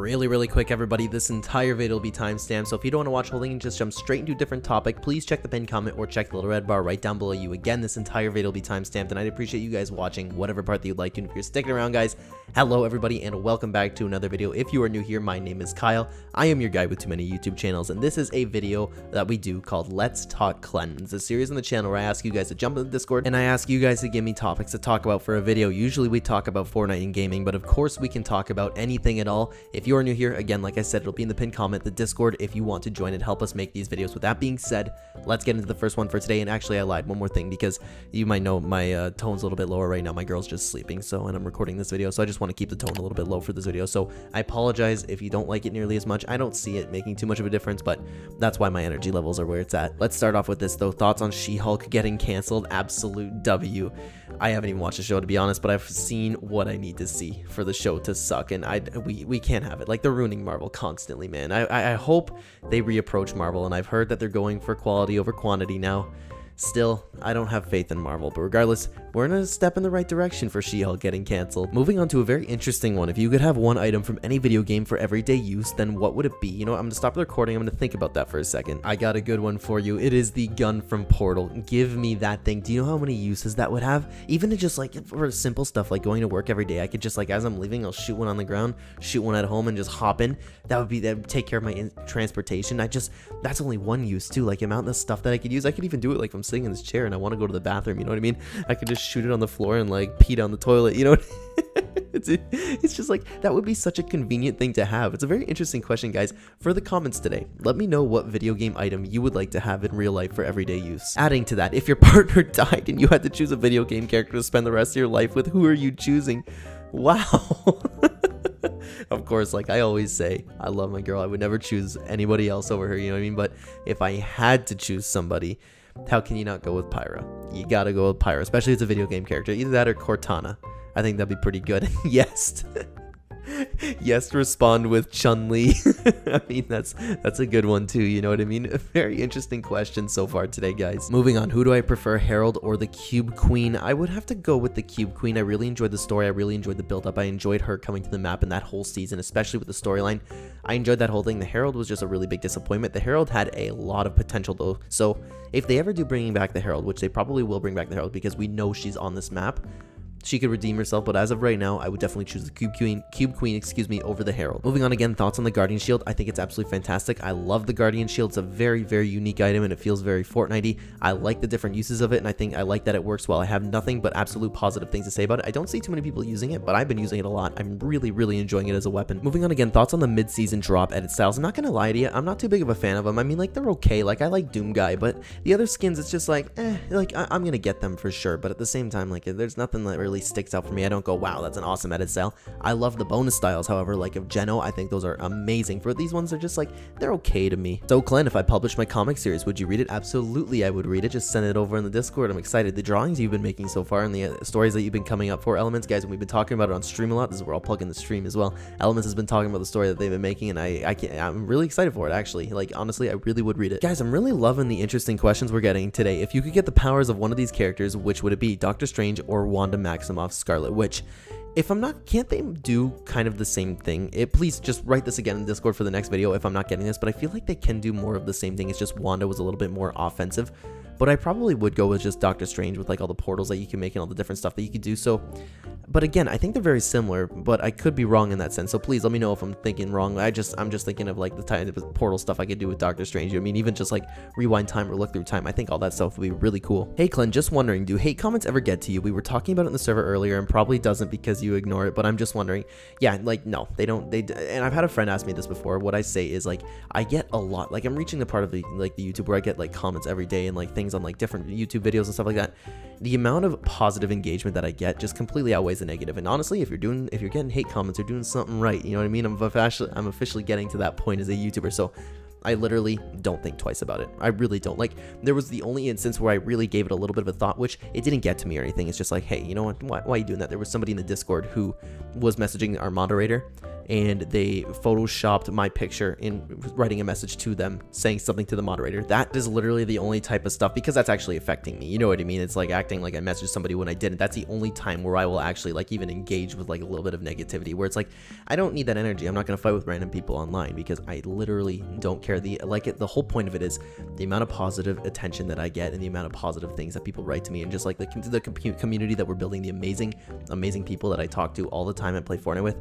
Really quick, everybody, this entire video will be timestamped, so if you don't want to watch the whole thing and just jump straight into a different topic, please check the pinned comment or check the little red bar right down below you. Again, this entire video will be timestamped, and I'd appreciate you guys watching whatever part that you'd like to. And if you're sticking around, guys, hello everybody, and welcome back to another video. If you are new here, my name is Kyle. I am your guy with too many YouTube channels, and this is a video that we do called Let's Talk Clen. It's a series on the channel where I ask you guys to jump in the Discord, and I ask you guys to give me topics to talk about for a video. Usually we talk about Fortnite and gaming, but of course we can talk about anything at all. If you are new here, again, like I said, it'll be in the pinned comment, the Discord, if you want to join and help us make these videos. With that being said, let's get into the first one for today. And actually, I lied, one more thing, because you might know my tone's a little bit lower right now. My girl's just sleeping, and I'm recording this video, so I just want to keep the tone a little bit low for this video. So I apologize if you don't like it nearly as much. I don't see it making too much of a difference, but that's why my energy levels are where it's at. Let's start off with this though. Thoughts on She-Hulk getting canceled? Absolute W. I haven't even watched the show, to be honest, but I've seen what I need to see for the show to suck, and we can't have it. Like, they're ruining Marvel constantly, man. I hope they reapproach Marvel, and I've heard that they're going for quality over quantity now. Still, I don't have faith in Marvel, but regardless, we're in a step in the right direction for She-Hulk getting canceled. Moving on to a very interesting one. If you could have one item from any video game for everyday use, then what would it be? You know what, I'm gonna stop the recording, I'm gonna think about that for a second. I got a good one for you. It is the gun from Portal. Give me that thing. Do you know how many uses that would have? Even to just like for simple stuff like going to work every day, I could just like, as I'm leaving, I'll shoot one on the ground, shoot one at home, and just hop in. That would take care of my transportation. That's only one use too. Like, amount of stuff that I could use. I could even do it like I'm sitting in this chair and I want to go to the bathroom, you know what I mean? I could just shoot it on the floor and like pee down the toilet, you know what it's just like, that would be such a convenient thing to have. It's a very interesting question, guys. For the comments today, let me know what video game item you would like to have in real life for everyday use. Adding to that, if your partner died and you had to choose a video game character to spend the rest of your life with, who are you choosing? Wow. Of course, like I always say, I love my girl. I would never choose anybody else over her, you know what I mean? But if I had to choose somebody, how can you not go with Pyra? You gotta go with Pyra, especially if it's a video game character. Either that or Cortana. I think that'd be pretty good. Yes. Yes, respond with Chun-Li. I mean, that's a good one too, you know what I mean? A very interesting question so far today, guys. Moving on, who do I prefer, Herald or the Cube Queen? I would have to go with the Cube Queen. I really enjoyed the story. I really enjoyed the build-up. I enjoyed her coming to the map in that whole season, especially with the storyline. I enjoyed that whole thing. The Herald was just a really big disappointment. The Herald had a lot of potential though, so if they ever do bringing back the Herald, which they probably will bring back the Herald because we know she's on this map, she could redeem herself, but as of right now, I would definitely choose the Cube Queen, over the Herald. Moving on, again, thoughts on the Guardian Shield. I think it's absolutely fantastic. I love the Guardian Shield. It's a very unique item, and it feels very Fortnite-y. I like the different uses of it, and I think I like that it works well. I have nothing but absolute positive things to say about it. I don't see too many people using it, but I've been using it a lot. I'm really enjoying it as a weapon. Moving on, again, thoughts on the mid-season drop edit styles. I'm not gonna lie to you, I'm not too big of a fan of them. I mean, like, they're okay. Like, I like Doom Guy, but the other skins, it's just like, like, I'm gonna get them for sure, but at the same time, like, there's nothing that really sticks out for me. I don't go, wow, that's an awesome edit style. I love the bonus styles, however, like of Geno, I think those are amazing. For these ones, they're just like, they're okay to me. So, Clen, if I published my comic series, would you read it? Absolutely, I would read it. Just send it over in the Discord. I'm excited. The drawings you've been making so far and the stories that you've been coming up for Elements, guys, and we've been talking about it on stream a lot. This is where I'll plug in the stream as well. Elements has been talking about the story that they've been making, and I'm really excited for it, actually. Like, honestly, I really would read it. Guys, I'm really loving the interesting questions we're getting today. If you could get the powers of one of these characters, which would it be? Doctor Strange or Wanda Maximoff's Scarlet? Which, if I'm not, can't they do kind of the same thing? Please just write this again in Discord for the next video if I'm not getting this, but I feel like they can do more of the same thing. It's just Wanda was a little bit more offensive, but I probably would go with just Doctor Strange with like all the portals that you can make and all the different stuff that you could do. So, but again, I think they're very similar, but I could be wrong in that sense. So please let me know if I'm thinking wrong. I'm just thinking of like the type of portal stuff I could do with Doctor Strange. I mean, even just like rewind time or look through time. I think all that stuff would be really cool. Hey, Clen, just wondering, do hate comments ever get to you? We were talking about it in the server earlier, and probably doesn't because you ignore it, but I'm just wondering. Yeah, like, no, they don't. And I've had a friend ask me this before. What I say is, like, I get a lot. Like, I'm reaching the part of the YouTube where I get like comments every day and like things on like different YouTube videos and stuff like that. The amount of positive engagement that I get just completely outweighs the negative. And honestly, if you're getting hate comments, you're doing something right. You know what I mean? I'm officially getting to that point as a YouTuber. So I literally don't think twice about it. I really don't. Like, there was the only instance where I really gave it a little bit of a thought, which it didn't get to me or anything. It's just like, hey, you know what? Why are you doing that? There was somebody in the Discord who was messaging our moderator, and they photoshopped my picture in writing a message to them saying something to the moderator. That is literally the only type of stuff, because that's actually affecting me. You know what I mean? It's like acting like I messaged somebody when I didn't. That's the only time where I will actually like even engage with like a little bit of negativity, where it's like, I don't need that energy. I'm not going to fight with random people online because I literally don't care. The whole point of it is the amount of positive attention that I get and the amount of positive things that people write to me, and just like the community that we're building, the amazing people that I talk to all the time and play Fortnite with.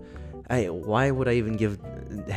Why would I even give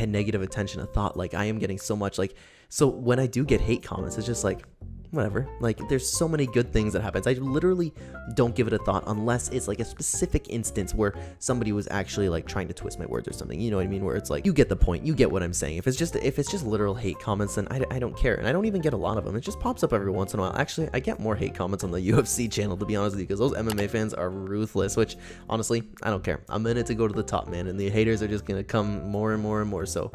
negative attention a thought? Like, I am getting so much, like, so when I do get hate comments, it's just like, whatever. Like, there's so many good things that happens. I literally don't give it a thought unless it's like a specific instance where somebody was actually like trying to twist my words or something. You know what I mean? Where it's like, you get the point, you get what I'm saying. If it's just literal hate comments, then I don't care, and I don't even get a lot of them. It just pops up every once in a while. Actually, I get more hate comments on the UFC channel, to be honest with you, because those MMA fans are ruthless. Which honestly, I don't care. I'm in it to go to the top, man, and the haters are just gonna come more and more and more. So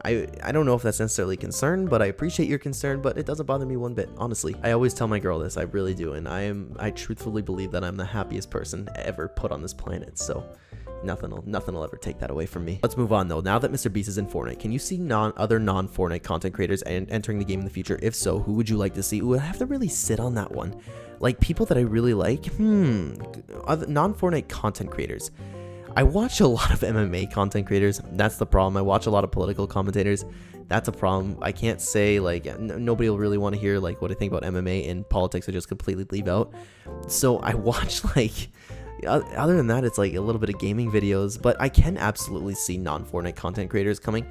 I don't know if that's necessarily concern, but I appreciate your concern, but it doesn't bother me one bit, honestly. I always tell my girl this, I really do, and I truthfully believe that I'm the happiest person ever put on this planet, so nothing will ever take that away from me. Let's move on though. Now that MrBeast is in Fortnite, can you see other non-Fortnite content creators entering the game in the future? If so, who would you like to see? Ooh, I have to really sit on that one. Like, people that I really like, other non-Fortnite content creators. I watch a lot of MMA content creators. That's the problem. I watch a lot of political commentators. That's a problem. I can't say, like, nobody will really want to hear like what I think about MMA, and politics I just completely leave out. So I watch, like, other than that, it's like a little bit of gaming videos, but I can absolutely see non-Fortnite content creators coming.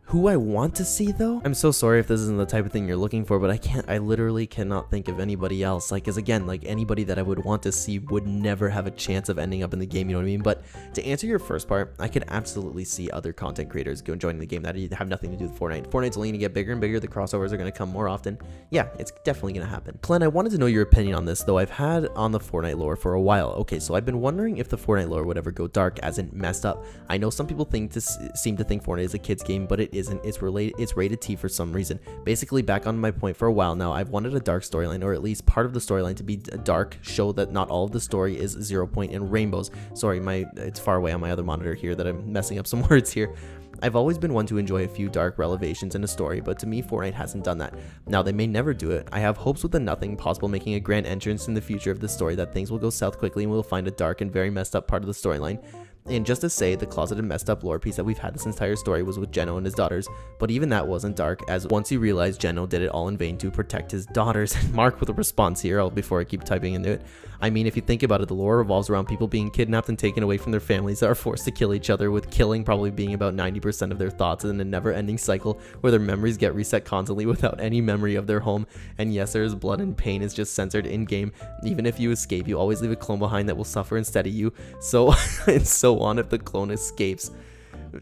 Who I want to see though, I'm so sorry if this isn't the type of thing you're looking for, but I literally cannot think of anybody else. Like, cause again, like, anybody that I would want to see would never have a chance of ending up in the game, you know what I mean? But to answer your first part, I could absolutely see other content creators joining the game that have nothing to do with Fortnite. Fortnite's only gonna get bigger and bigger, the crossovers are gonna come more often. Yeah, it's definitely gonna happen. Clen, I wanted to know your opinion on this, though I've had on the Fortnite lore for a while. Okay, so I've been wondering if the Fortnite lore would ever go dark, as in messed up. I know some people seem to think Fortnite is a kid's game, but it isn't. It's rated T for some reason. Basically, back on my point for a while now, I've wanted a dark storyline, or at least part of the storyline to be dark, show that not all of the story is 0 point and rainbows. Sorry, it's far away on my other monitor here that I'm messing up some words here. I've always been one to enjoy a few dark revelations in a story, but to me, Fortnite hasn't done that. Now, they may never do it. I have hopes with the nothing possible making a grand entrance in the future of the story that things will go south quickly and we'll find a dark and very messed up part of the storyline. And just to say, the closeted messed up lore piece that we've had this entire story was with Geno and his daughters, but even that wasn't dark, as once you realize Geno did it all in vain to protect his daughters. And Mark with a response here before I keep typing into it. I mean, if you think about it, the lore revolves around people being kidnapped and taken away from their families that are forced to kill each other, with killing probably being about 90% of their thoughts, and a never-ending cycle where their memories get reset constantly without any memory of their home. And yes, there is blood and pain is just censored in-game. Even if you escape, you always leave a clone behind that will suffer instead of you. So, and so on if the clone escapes.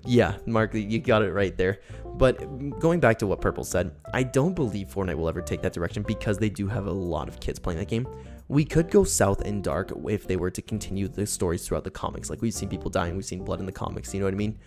Yeah, Mark, you got it right there. But going back to what Purple said, I don't believe Fortnite will ever take that direction because they do have a lot of kids playing that game. We could go south and dark if they were to continue the stories throughout the comics. Like, we've seen people dying, we've seen blood in the comics, you know what I mean?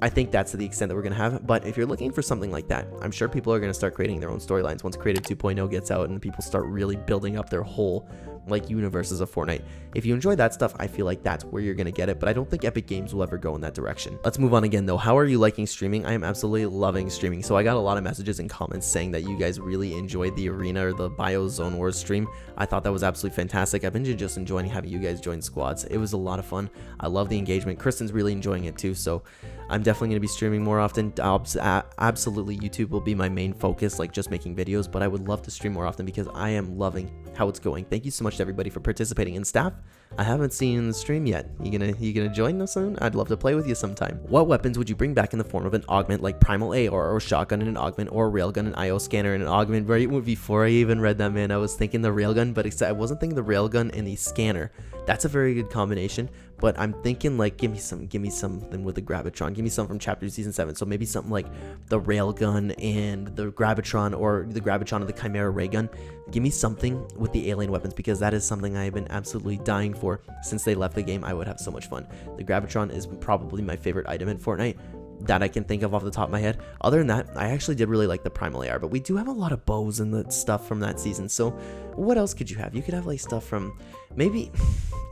I think that's to the extent that we're going to have. But if you're looking for something like that, I'm sure people are going to start creating their own storylines once Creative 2.0 gets out and people start really building up their whole like universes of Fortnite. If you enjoy that stuff, I feel like that's where you're going to get it, but I don't think Epic Games will ever go in that direction. Let's move on again though. How are you liking streaming? I am absolutely loving streaming. So I got a lot of messages and comments saying that you guys really enjoyed the Arena or the Biozone Wars stream. I thought that was absolutely fantastic. I've been just enjoying having you guys join squads. It was a lot of fun. I love the engagement. Kristen's really enjoying it too, so I'm definitely going to be streaming more often. Absolutely, YouTube will be my main focus, like just making videos, but I would love to stream more often because I am loving how it's going. Thank you so much to everybody for participating. And staff, I haven't seen you in the stream yet. You gonna join us soon? I'd love to play with you sometime. What weapons would you bring back in the form of an augment, like Primal AR or shotgun and an augment, or railgun and IO scanner and an augment? Right before I even read that, man, I was thinking the railgun, but I wasn't thinking the railgun and the scanner. That's a very good combination, but I'm thinking like give me something with the Gravitron. Give me something from Chapter Season 7. So maybe something like the railgun and the Gravitron, or the Gravitron and the Chimera ray gun. Give me something with the alien weapons, because that is something I have been absolutely dying for since they left the game. I would have so much fun. The Gravitron is probably my favorite item in Fortnite. that I can think of off the top of my head. Other than that, I actually did really like the Primal AR, but we do have a lot of bows and the stuff from that season. So what else could you have? You could have like stuff from, maybe,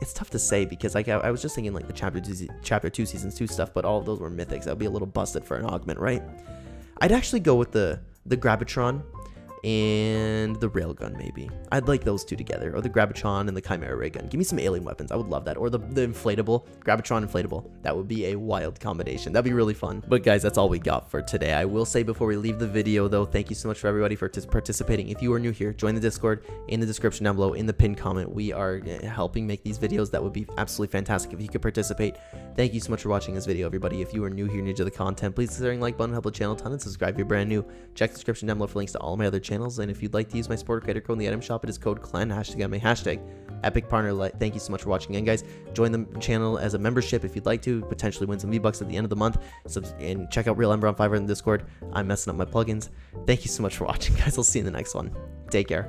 it's tough to say because like I was just thinking like the chapter 2 seasons 2 stuff, but all of those were mythics. That would be a little busted for an augment, right? I'd actually go with the Gravitron and the Railgun, maybe. I'd like those two together, or the Gravitron and the Chimera Ray Gun. Give me some alien weapons. I would love that. Or the inflatable, Gravitron inflatable. That would be a wild combination. That'd be really fun. But guys, that's all we got for today. I will say before we leave the video though, thank you so much for everybody for participating. If you are new here, join the Discord in the description down below, in the pinned comment. We are helping make these videos. That would be absolutely fantastic if you could participate. Thank you so much for watching this video, everybody. If you are new here, new to the content, please consider like button, help the channel a ton, and subscribe if you're brand new. Check the description down below for links to all my other channels, and if you'd like to use my supporter creator code in the item shop, it is code Clen, #MA, Epic Partner. Thank you so much for watching again, guys. Join the channel as a membership if you'd like to, potentially win some V-Bucks at the end of the month, and check out Real Ember on Fiverr in the Discord. I'm messing up my plugins. Thank you so much for watching, guys. I'll see you in the next one. Take care.